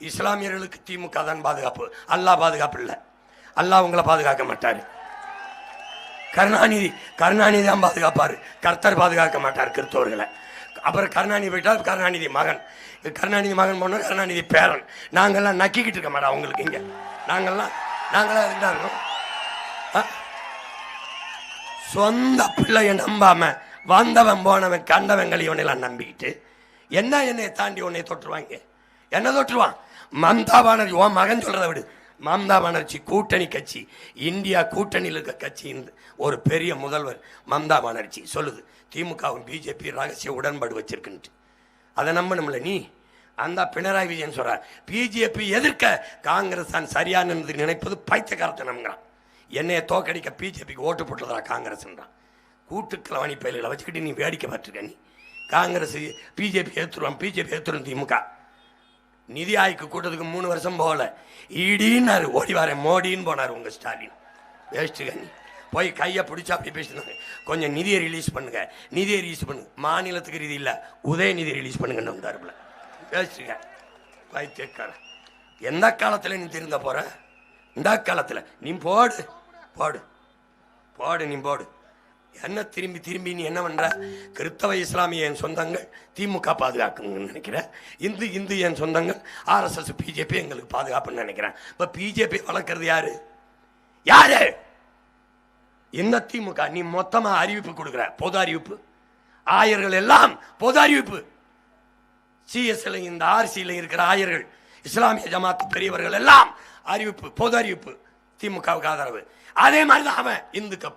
இஸ்லாமியர்களுக்கு திமுக தான் பாதுகாப்பு, அல்லாஹ் பாதுகாப்பு இல்லை. அல்லாஹ் உங்களை பாதுகாக்க மாட்டார். கருணாநிதி தான் பாதுகாப்பார், கர்த்தர் பாதுகாக்க மாட்டார் கிறிஸ்தவர்களை. அப்புறம் கருணாநிதி போயிட்டால் கருணாநிதி மகன் போன கருணாநிதி பேரன். நாங்கள்லாம் நக்கிக்கிட்டு இருக்க மாட்டோம் அவங்களுக்கு. இங்கே நாங்களாம் இருந்தாலும் சொந்த பிள்ளைய நம்பாம வந்தவன் போனவன் கண்டவன் இவனெல்லாம் நம்பிக்கிட்டு என்னை தாண்டி உன்னை தொற்றுவாங்க. என்ன தொற்றுவான்? மம்தா பானர்ஜி, உன் மகன் சொல்றத விடு. மம்தா பானர்ஜி கூட்டணி கட்சி, இந்தியா கூட்டணியில் இருக்க கட்சி ஒரு பெரிய முதல்வர் மம்தா பானர்ஜி சொல்லுது திமுகவும் பிஜேபி ரகசிய உடன்பாடு வச்சிருக்குன்ட்டு. அதை நம்பணும்ல நீ? அந்த பினராயி விஜயன் சொல்றார் பிஜேபி எதிர்க்க காங்கிரஸ் தான் சரியானது நினைப்பது பைத்தியக்காரத்தனம்ங்கிறான். என்னைய தோக்கடிக்க பிஜேபிக்கு ஓட்டு போட்டுறதா காங்கிரஸ்ன்றான். கூட்டுக்களவாணி பயில்களை வச்சுக்கிட்டு நீ வேடிக்கை பார்த்துருக்க. நீ காங்கிரஸ் பிஜேபி ஏற்றுரும் திமுக. நிதி ஆய்வுக்கு கூட்டத்துக்கு 3 வருஷம் போகல, இடின்னாரு ஓடி வரேன் மோடின்னு போனார் உங்க ஸ்டாலின். வேஸ்ட்டுங்க. நீ போய் கையை பிடிச்சா அப்படி பேசினாங்க. கொஞ்சம் நிதியை ரிலீஸ் பண்ணுங்க, மாநிலத்துக்கு நிதி இல்லை, உதயநிதி ரிலீஸ் பண்ணுங்கன்னு வந்தாருல. வேஸ்ட்டுங்க, பைத்தியக்கார. எந்த காலத்தில் நீ திருந்த போற? இந்த காலத்தில் நீ போடு. நீ போடு. என்ன திரும்பி நீ என்ன பண்ற? கிறிஸ்தவ இஸ்லாமிய என் சொந்தங்கள் திமுக பாதுகாக்கணும்னு நினைக்கிறேன். இந்து என் சொந்தங்கள் RSS பிஜேபி எங்களுக்கு பாதுகாப்புன்னு நினைக்கிறேன். இப்ப பிஜேபி வளர்க்கறது யாரு? இந்த திமுக. நீ மொத்தமா அறிவிப்பு கொடுக்குற, பொது அறிவிப்பு. ஆயர்கள் எல்லாம் பொது அறிவிப்பு. சிஎஸ்ல இந்த RCல இருக்கிற ஆயர்கள், இஸ்லாமிய ஜமாத்து பெரியவர்கள் எல்லாம் அறிவிப்பு, பொது அறிவிப்பு, திமுகவுக்கு ஆதரவு. அதே மாதிரிதான் அவன் இந்துக்க